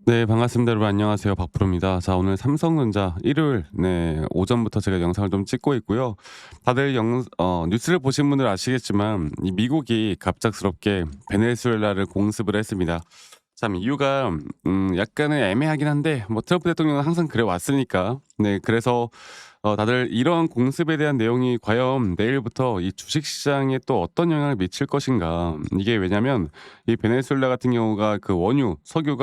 네, 반갑습니다. 여러분 안녕하세요. 박프로입니다. 자, 오늘 삼성전자 일요일 오전부터 제가 영상을 좀 찍고 있고요. 다들 뉴스를 보신 분들 아시겠지만 이 미국이 갑작스럽게 베네수엘라를 공습을 했습니다. 참 이유가 약간은 애매하긴 한데 뭐 트럼프 대통령은 항상 그래 왔으니까. 네, 그래서 다들 이런 공습에 대한 내용이 과연 내일부터 이 주식 시장에 또 어떤 영향을 미칠 것인가. 이게 왜냐면 이 베네수엘라 같은 경우가 그 원유, 석유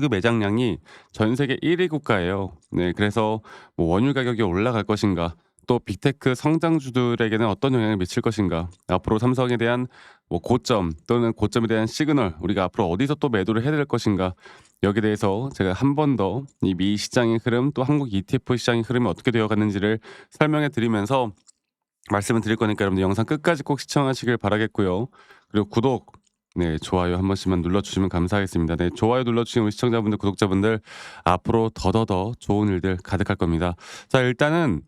매장량이 전 세계 1위 국가예요. 네, 그래서 뭐 원유 가격이 올라갈 것인가, 또 빅테크 성장주들에게는 어떤 영향을 미칠 것인가, 앞으로 삼성에 대한 뭐 고점 또는 고점에 대한 시그널, 우리가 앞으로 어디서 또 매도를 해야 될 것인가, 여기에 대해서 제가 한 번 더 이 미 시장의 흐름 또 한국 ETF 시장의 흐름이 어떻게 되어 가는지를 설명해 드리면서 말씀을 드릴 거니까 여러분들 영상 끝까지 꼭 시청하시길 바라겠고요. 그리고 구독, 네, 좋아요 한 번씩만 눌러주시면 감사하겠습니다. 네, 좋아요 눌러주신 우리 시청자분들, 구독자분들 앞으로 더더더 좋은 일들 가득할 겁니다. 자, 일단은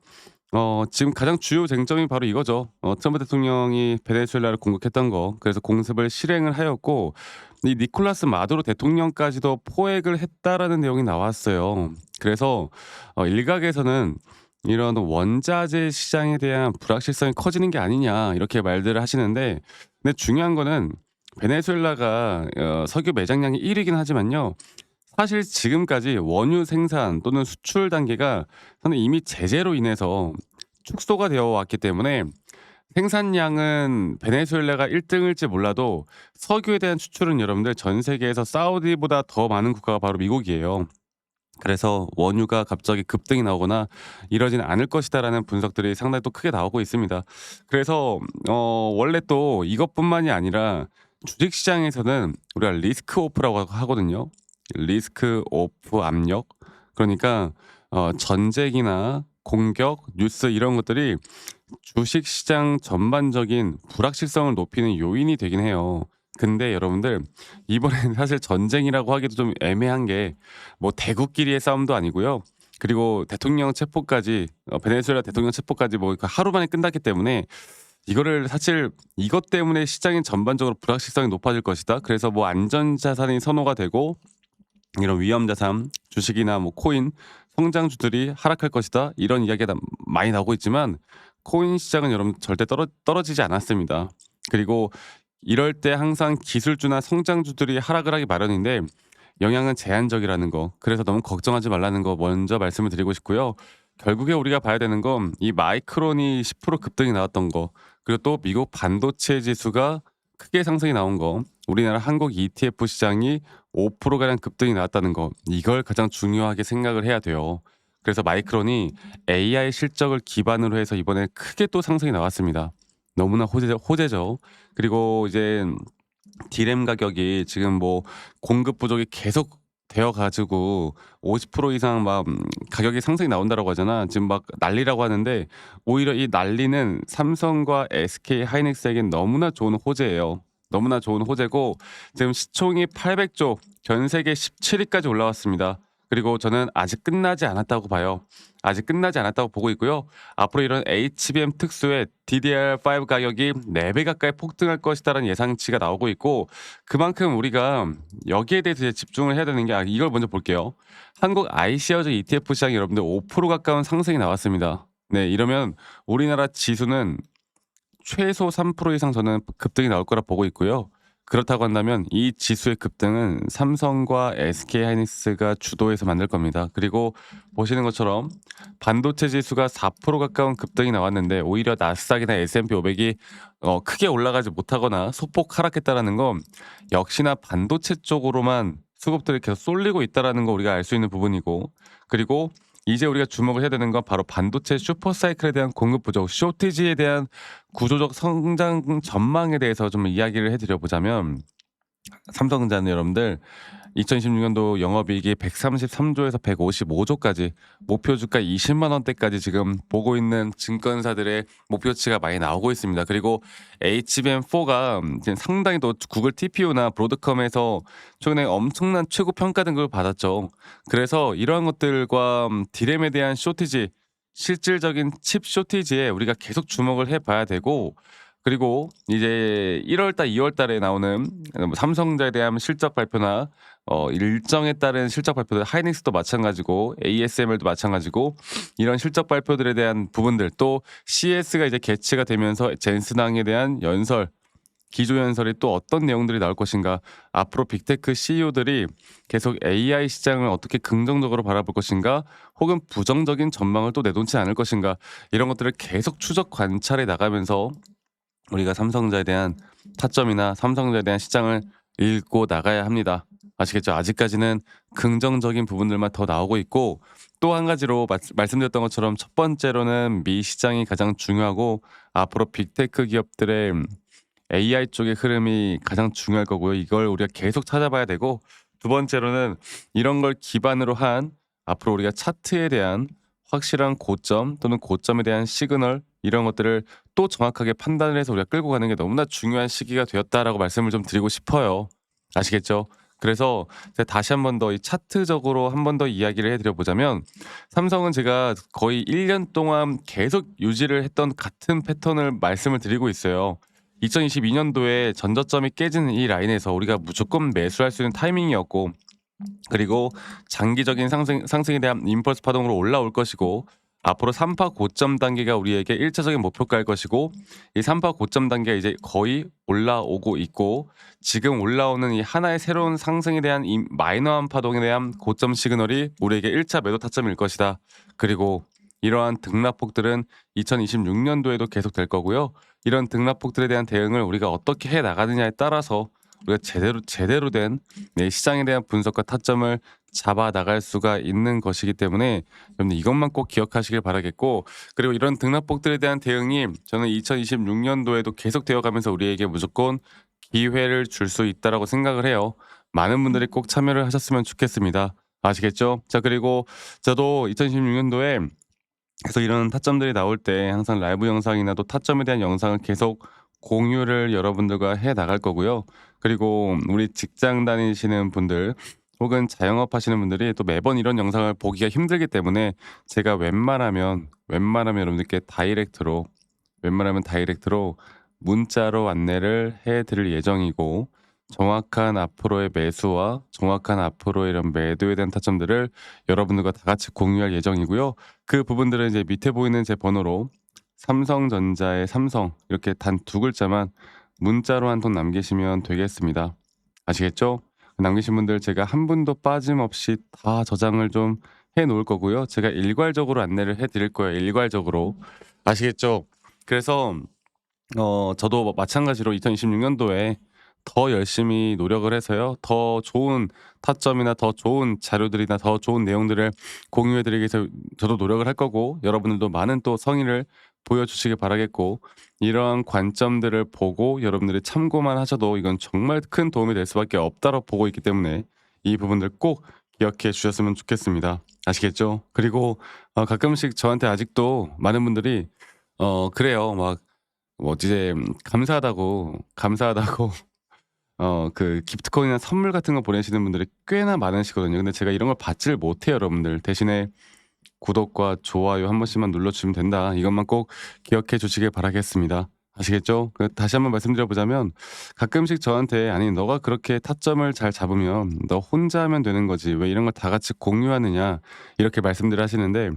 지금 가장 주요 쟁점이 바로 이거죠. 트럼프 대통령이 베네수엘라를 공격했던 거, 그래서 공습을 실행을 하였고 이 니콜라스 마두로 대통령까지도 포획을 했다라는 내용이 나왔어요. 그래서 일각에서는 이런 원자재 시장에 대한 불확실성이 커지는 게 아니냐 이렇게 말들을 하시는데, 근데 중요한 거는 베네수엘라가 석유 매장량이 1 위긴 하지만요. 사실 지금까지 원유 생산 또는 수출 단계가 저는 이미 제재로 인해서 축소가 되어 왔기 때문에 생산량은 베네수엘라가 1 등일지 몰라도 석유에 대한 수출은 여러분들 전 세계에서 사우디보다 더 많은 국가가 바로 미국이에요. 그래서 원유가 갑자기 급등이 나오거나 이러진 않을 것이다라는 분석들이 상당히 또 크게 나오고 있습니다. 그래서 원래 또 이것뿐만이 아니라 주식 시장에서는 우리가 리스크 오프라고 하거든요. 리스크 오프 압력. 그러니까 전쟁이나 공격, 뉴스 이런 것들이 주식 시장 전반적인 불확실성을 높이는 요인이 되긴 해요. 근데 여러분들 이번에는 사실 전쟁이라고 하기도 좀 애매한 게 뭐 대국끼리의 싸움도 아니고요. 그리고 대통령 체포까지 베네수엘라 대통령 체포까지 뭐 그 하루 만에 끝났기 때문에 이거를 사실 이것 때문에 시장이 전반적으로 불확실성이 높아질 것이다. 그래서 뭐 안전 자산이 선호가 되고 이런 위험 자산, 주식이나 뭐 코인, 성장주들이 하락할 것이다. 이런 이야기가 많이 나오고 있지만 코인 시장은 여러분 절대 떨어지지 않았습니다. 그리고 이럴 때 항상 기술주나 성장주들이 하락을 하기 마련인데 영향은 제한적이라는 거. 그래서 너무 걱정하지 말라는 거 먼저 말씀을 드리고 싶고요. 결국에 우리가 봐야 되는 건 이 마이크론이 10% 급등이 나왔던 거, 그리고 또 미국 반도체 지수가 크게 상승이 나온 거, 우리나라 한국 ETF 시장이 5% 가량 급등이 나왔다는 거, 이걸 가장 중요하게 생각을 해야 돼요. 그래서 마이크론이 AI 실적을 기반으로 해서 이번에 크게 또 상승이 나왔습니다. 너무나 호재죠. 그리고 이제 디램 가격이 지금 뭐 공급 부족이 계속 되어 가지고 50% 이상 막 가격이 상승이 나온다라고 하잖아. 지금 막 난리라고 하는데 오히려 이 난리는 삼성과 SK 하이닉스에겐 너무나 좋은 호재예요. 너무나 좋은 호재고 지금 시총이 800조, 전 세계 17위까지 올라왔습니다. 그리고 저는 아직 끝나지 않았다고 봐요. 아직 끝나지 않았다고 보고 있고요. 앞으로 이런 HBM 특수의 DDR5 가격이 4배 가까이 폭등할 것이다라는 예상치가 나오고 있고, 그만큼 우리가 여기에 대해서 이제 집중을 해야 되는 게, 이걸 먼저 볼게요. 한국 ICRJ ETF 시장이 여러분들 5% 가까운 상승이 나왔습니다. 네, 이러면 우리나라 지수는 최소 3% 이상 저는 급등이 나올 거라 보고 있고요. 그렇다고 한다면 이 지수의 급등은 삼성과 SK하이닉스가 주도해서 만들 겁니다. 그리고 보시는 것처럼 반도체 지수가 4% 가까운 급등이 나왔는데 오히려 나스닥이나 S&P 500이 크게 올라가지 못하거나 소폭 하락했다라는 건 역시나 반도체 쪽으로만 수급들이 계속 쏠리고 있다라는 거 우리가 알 수 있는 부분이고, 그리고 이제 우리가 주목을 해야 되는 건 바로 반도체 슈퍼 사이클에 대한 공급 부족, 쇼티지에 대한 구조적 성장 전망에 대해서 좀 이야기를 해드려 보자면, 삼성전자는 여러분들 2026년도 영업이익이 133조에서 155조까지 목표 주가 20만 원대까지 지금 보고 있는 증권사들의 목표치가 많이 나오고 있습니다. 그리고 HBM4가 지금 상당히 또 구글 TPU나 브로드컴에서 최근에 엄청난 최고 평가 등급을 받았죠. 그래서 이러한 것들과 디램에 대한 쇼티지, 실질적인 칩 쇼티지에 우리가 계속 주목을 해봐야 되고, 그리고 이제 1월 달, 2월 달에 나오는 삼성전자에 대한 실적 발표나 일정에 따른 실적 발표들 하이닉스도 마찬가지고 ASML도 마찬가지고 이런 실적 발표들에 대한 부분들 또 CS가 이제 개최가 되면서 젠슨항에 대한 연설 기조 연설이 또 어떤 내용들이 나올 것인가 앞으로 빅테크 CEO들이 계속 AI 시장을 어떻게 긍정적으로 바라볼 것인가 혹은 부정적인 전망을 또 내놓지 않을 것인가 이런 것들을 계속 추적 관찰해 나가면서 우리가 삼성전자에 대한 타점이나 삼성전자에 대한 시장을 읽고 나가야 합니다. 아시겠죠? 아직까지는 긍정적인 부분들만 더 나오고 있고 또 한 가지로 말씀드렸던 것처럼 첫 번째로는 미 시장이 가장 중요하고 앞으로 빅테크 기업들의 AI 쪽의 흐름이 가장 중요할 거고요. 이걸 우리가 계속 찾아봐야 되고 두 번째로는 이런 걸 기반으로 한 앞으로 우리가 차트에 대한 확실한 고점 또는 고점에 대한 시그널 이런 것들을 또 정확하게 판단을 해서 우리가 끌고 가는 게 너무나 중요한 시기가 되었다라고 말씀을 좀 드리고 싶어요. 아시겠죠? 그래서 제가 다시 한 번 더 이 차트적으로 한 번 더 이야기를 해드려 보자면 삼성은 제가 거의 1년 동안 계속 유지를 했던 같은 패턴을 말씀을 드리고 있어요. 2022년도에 전저점이 깨지는 이 라인에서 우리가 무조건 매수할 수 있는 타이밍이었고 그리고 장기적인 상승에 대한 임펄스 파동으로 올라올 것이고 앞으로 3파 고점 단계가 우리에게 1차적인 목표가일 것이고 이 3파 고점 단계가 이제 거의 올라오고 있고 지금 올라오는 이 하나의 새로운 상승에 대한 이 마이너한 파동에 대한 고점 시그널이 우리에게 1차 매도 타점일 것이다. 그리고 이러한 등락폭들은 2026년도에도 계속될 거고요. 이런 등락폭들에 대한 대응을 우리가 어떻게 해 나가느냐에 따라서 우리가 제대로 된 시장에 대한 분석과 타점을 잡아 나갈 수가 있는 것이기 때문에 여러분들 이것만 꼭 기억하시길 바라겠고 그리고 이런 등락폭들에 대한 대응이 저는 2026년도에도 계속되어 가면서 우리에게 무조건 기회를 줄 수 있다라고 생각을 해요. 많은 분들이 꼭 참여를 하셨으면 좋겠습니다. 아시겠죠? 자 그리고 저도 2016년도에 계속 이런 타점들이 나올 때 항상 라이브 영상이나 또 타점에 대한 영상을 계속 공유를 여러분들과 해 나갈 거고요. 그리고 우리 직장 다니시는 분들 혹은 자영업 하시는 분들이 또 매번 이런 영상을 보기가 힘들기 때문에 제가 웬만하면 여러분들께 다이렉트로 문자로 안내를 해 드릴 예정이고 정확한 앞으로의 매수와 정확한 앞으로의 이런 매도에 대한 타점들을 여러분들과 다 같이 공유할 예정이고요. 그 부분들은 이제 밑에 보이는 제 번호로 삼성전자의 삼성 이렇게 단 두 글자만 문자로 한 통 남기시면 되겠습니다. 아시겠죠? 남기신 분들 제가 한 분도 빠짐없이 다 저장을 좀 해 놓을 거고요. 제가 일괄적으로 안내를 해 드릴 거예요, 일괄적으로. 아시겠죠? 그래서 저도 마찬가지로 2026년도에 더 열심히 노력을 해서요. 더 좋은 타점이나 더 좋은 자료들이나 더 좋은 내용들을 공유해 드리기 위해서 저도 노력을 할 거고 여러분들도 많은 또 성의를 보여주시길 바라겠고 이러한 관점들을 보고 여러분들이 참고만 하셔도 이건 정말 큰 도움이 될 수밖에 없다고 보고 있기 때문에 이 부분들 꼭 기억해 주셨으면 좋겠습니다. 아시겠죠? 그리고 가끔씩 저한테 아직도 많은 분들이 그래요. 막 이제 감사하다고 그 기프트콘이나 선물 같은 거 보내시는 분들이 꽤나 많으시거든요. 근데 제가 이런 걸 받지를 못해요, 여러분들. 대신에 구독과 좋아요 한 번씩만 눌러주시면 된다. 이것만 꼭 기억해 주시길 바라겠습니다. 아시겠죠? 다시 한번 말씀드려 보자면 가끔씩 저한테 "아니 너가 그렇게 타점을 잘 잡으면 너 혼자 하면 되는 거지. 왜 이런 걸 다 같이 공유하느냐." 이렇게 말씀들을 하시는데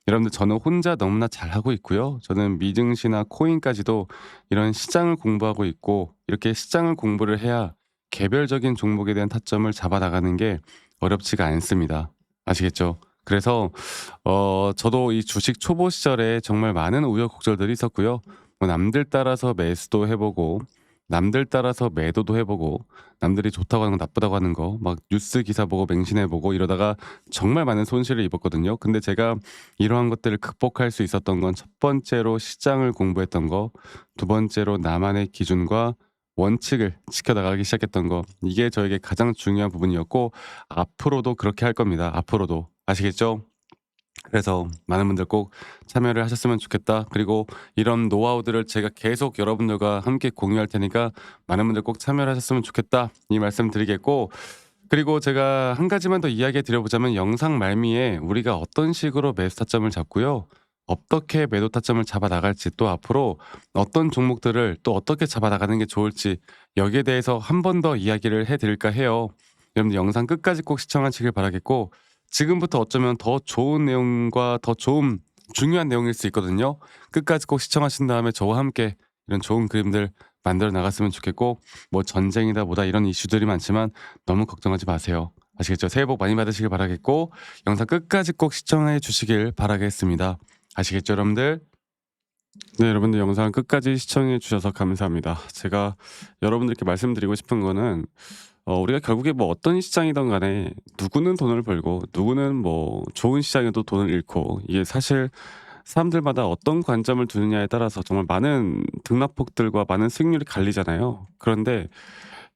여러분들 저는 혼자 너무나 잘하고 있고요. 저는 미증시나 코인까지도 이런 시장을 공부하고 있고 이렇게 시장을 공부를 해야 개별적인 종목에 대한 타점을 잡아 나가는 게 어렵지가 않습니다. 아시겠죠? 그래서 저도 이 주식 초보 시절에 정말 많은 우여곡절들이 있었고요. 남들 따라서 매수도 해 보고 남들 따라서 매도도 해 보고 남들이 좋다고 하는 거 나쁘다고 하는 거 막 뉴스 기사 보고 맹신해 보고 이러다가 정말 많은 손실을 입었거든요. 근데 제가 이러한 것들을 극복할 수 있었던 건 첫 번째로 시장을 공부했던 거, 두 번째로 나만의 기준과 원칙을 지켜나가기 시작했던 거. 이게 저에게 가장 중요한 부분이었고 앞으로도 그렇게 할 겁니다. 앞으로도. 아시겠죠? 그래서 많은 분들 꼭 참여를 하셨으면 좋겠다. 그리고 이런 노하우들을 제가 계속 여러분들과 함께 공유할 테니까 많은 분들 꼭 참여를 하셨으면 좋겠다. 이 말씀 드리겠고 그리고 제가 한 가지만 더 이야기해 드려 보자면 영상 말미에 우리가 어떤 식으로 매수 타점을 잡고요. 어떻게 매도 타점을 잡아 나갈지, 또 앞으로 어떤 종목들을 또 어떻게 잡아 나가는 게 좋을지, 여기에 대해서 한 번 더 이야기를 해 드릴까 해요. 여러분들 영상 끝까지 꼭 시청하시길 바라겠고, 지금부터 어쩌면 더 좋은 내용과 더 좋은 중요한 내용일 수 있거든요. 끝까지 꼭 시청하신 다음에 저와 함께 이런 좋은 그림들 만들어 나갔으면 좋겠고, 뭐 전쟁이다 뭐다 이런 이슈들이 많지만 너무 걱정하지 마세요. 아시겠죠? 새해 복 많이 받으시길 바라겠고, 영상 끝까지 꼭 시청해 주시길 바라겠습니다. 아시겠죠, 여러분들? 네, 여러분들 영상 끝까지 시청해 주셔서 감사합니다. 제가 여러분들께 말씀드리고 싶은 거는, 우리가 결국에 뭐 어떤 시장이든 간에 누구는 돈을 벌고 누구는 뭐 좋은 시장에도 돈을 잃고, 이게 사실 사람들마다 어떤 관점을 두느냐에 따라서 정말 많은 등락폭들과 많은 수익률이 갈리잖아요. 그런데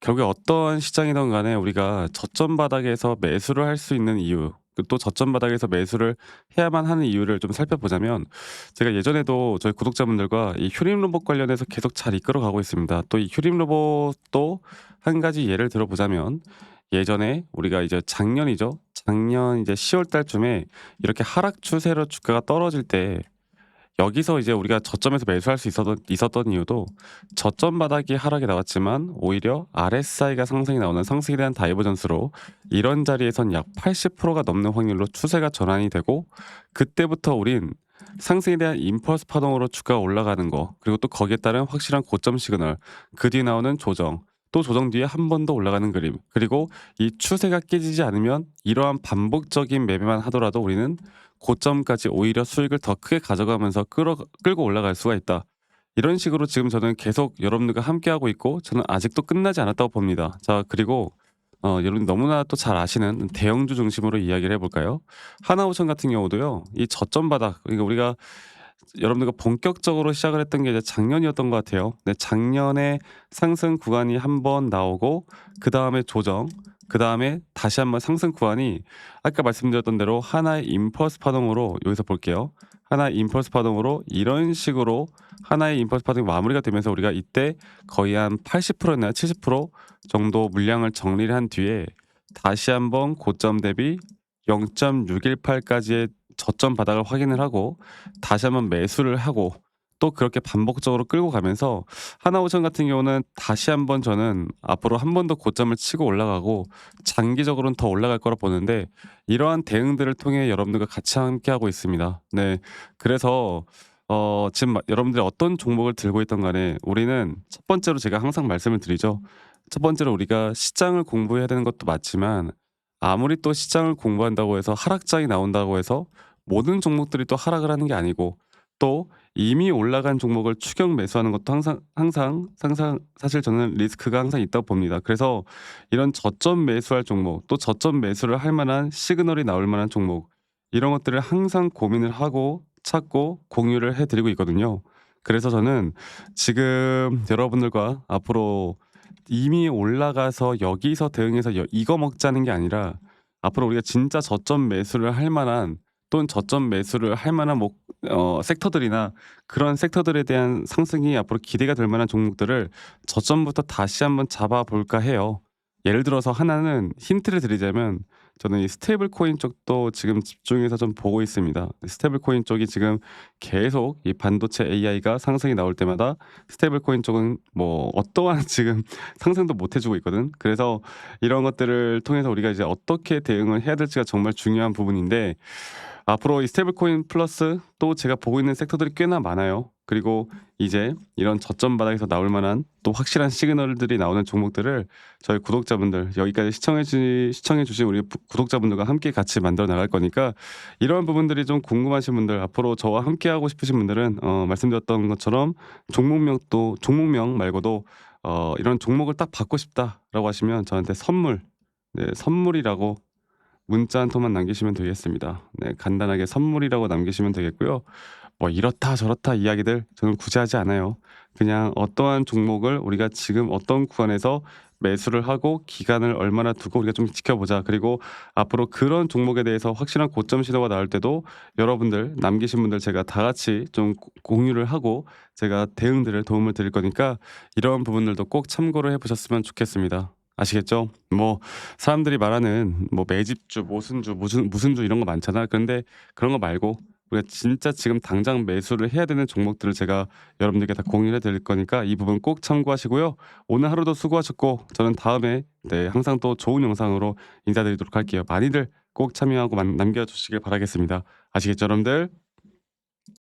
결국에 어떠한 시장이든 간에 우리가 저점 바닥에서 매수를 할 수 있는 이유, 또 저점 바닥에서 매수를 해야만 하는 이유를 좀 살펴보자면, 제가 예전에도 저희 구독자분들과 이 휴림 로봇 관련해서 계속 잘 이끌어가고 있습니다. 또 이 휴림 로봇도 한 가지 예를 들어보자면, 예전에 우리가 이제 작년이죠. 작년 이제 10월 달쯤에 이렇게 하락 추세로 주가가 떨어질 때, 여기서 이제 우리가 저점에서 매수할 수 있었던 이유도, 저점 바닥이 하락이 나왔지만 오히려 RSI가 상승이 나오는 상승에 대한 다이버전스로 이런 자리에선 약 80%가 넘는 확률로 추세가 전환이 되고, 그때부터 우린 상승에 대한 임펄스 파동으로 주가가 올라가는 거, 그리고 또 거기에 따른 확실한 고점 시그널, 그 뒤에 나오는 조정, 또 조정 뒤에 한 번 더 올라가는 그림, 그리고 이 추세가 깨지지 않으면 이러한 반복적인 매매만 하더라도 우리는 고점까지 오히려 수익을 더 크게 가져가면서 끌고 올라갈 수가 있다. 이런 식으로 지금 저는 계속 여러분들과 함께하고 있고, 저는 아직도 끝나지 않았다고 봅니다. 자, 그리고 여러분 너무나 또 잘 아시는 대형주 중심으로 이야기를 해볼까요? 하나오션 같은 경우도요, 이 저점 바닥, 그러니까 우리가 여러분들과 본격적으로 시작을 했던 게 이제 작년이었던 것 같아요. 네, 작년에 상승 구간이 한 번 나오고, 그 다음에 조정, 그 다음에 다시 한번 상승 구간이, 아까 말씀드렸던 대로 하나의 임펄스 파동으로, 여기서 볼게요. 하나의 임펄스 파동으로 이런 식으로 하나의 임펄스 파동이 마무리가 되면서 우리가 이때 거의 한 80%나 70% 정도 물량을 정리를 한 뒤에 다시 한번 고점 대비 0.618까지의 저점 바닥을 확인을 하고 다시 한번 매수를 하고, 또 그렇게 반복적으로 끌고 가면서 하나오션 같은 경우는 다시 한번 저는 앞으로 한 번 더 고점을 치고 올라가고 장기적으로는 더 올라갈 거라 보는데, 이러한 대응들을 통해 여러분들과 같이 함께하고 있습니다. 네, 그래서 지금 여러분들이 어떤 종목을 들고 있던 간에 우리는 첫 번째로 제가 항상 말씀을 드리죠. 첫 번째로 우리가 시장을 공부해야 되는 것도 맞지만, 아무리 또 시장을 공부한다고 해서 하락장이 나온다고 해서 모든 종목들이 또 하락을 하는 게 아니고, 또 이미 올라간 종목을 추격 매수하는 것도 항상 사실 저는 리스크가 항상 있다고 봅니다. 그래서 이런 저점 매수할 종목, 또 저점 매수를 할 만한 시그널이 나올 만한 종목, 이런 것들을 항상 고민을 하고 찾고 공유를 해 드리고 있거든요. 그래서 저는 지금 여러분들과 앞으로 이미 올라가서 여기서 대응해서 이거 먹자는 게 아니라, 앞으로 우리가 진짜 저점 매수를 할 만한, 또는 저점 매수를 할 만한 섹터들이나 그런 섹터들에 대한 상승이 앞으로 기대가 될 만한 종목들을 저점부터 다시 한번 잡아볼까 해요. 예를 들어서 하나는 힌트를 드리자면, 저는 이 스테이블 코인 쪽도 지금 집중해서 좀 보고 있습니다. 스테이블 코인 쪽이 지금 계속 이 반도체 AI가 상승이 나올 때마다 스테이블 코인 쪽은 뭐 어떠한 지금 상승도 못 해주고 있거든. 그래서 이런 것들을 통해서 우리가 이제 어떻게 대응을 해야 될지가 정말 중요한 부분인데, 앞으로 이 스테이블 코인 플러스 또 제가 보고 있는 섹터들이 꽤나 많아요. 그리고 이제 이런 저점 바닥에서 나올 만한 또 확실한 시그널들이 나오는 종목들을 저희 구독자분들, 여기까지 시청해 주신 우리 구독자분들과 함께 같이 만들어 나갈 거니까, 이런 부분들이 좀 궁금하신 분들, 앞으로 저와 함께 하고 싶으신 분들은 말씀드렸던 것처럼 종목명 말고도 이런 종목을 딱 받고 싶다라고 하시면 저한테 선물, 네, 선물이라고 문자 한 통만 남기시면 되겠습니다. 네, 간단하게 선물이라고 남기시면 되겠고요. 뭐 이렇다 저렇다 이야기들 저는 굳이 하지 않아요. 그냥 어떠한 종목을 우리가 지금 어떤 구간에서 매수를 하고 기간을 얼마나 두고 우리가 좀 지켜보자. 그리고 앞으로 그런 종목에 대해서 확실한 고점 시도가 나올 때도 여러분들 남기신 분들 제가 다 같이 좀 공유를 하고 제가 대응들을 도움을 드릴 거니까, 이런 부분들도 꼭 참고를 해보셨으면 좋겠습니다. 아시겠죠? 뭐 사람들이 말하는 뭐 매집주, 모순주, 무슨 주 이런 거 많잖아. 그런데 그런 거 말고 우리가 진짜 지금 당장 매수를 해야 되는 종목들을 제가 여러분들께 다 공유해 드릴 거니까 이 부분 꼭 참고하시고요. 오늘 하루도 수고하셨고 저는 다음에 항상 또 좋은 영상으로 인사드리도록 할게요. 많이들 꼭 참여하고 남겨주시길 바라겠습니다. 아시겠죠, 여러분들?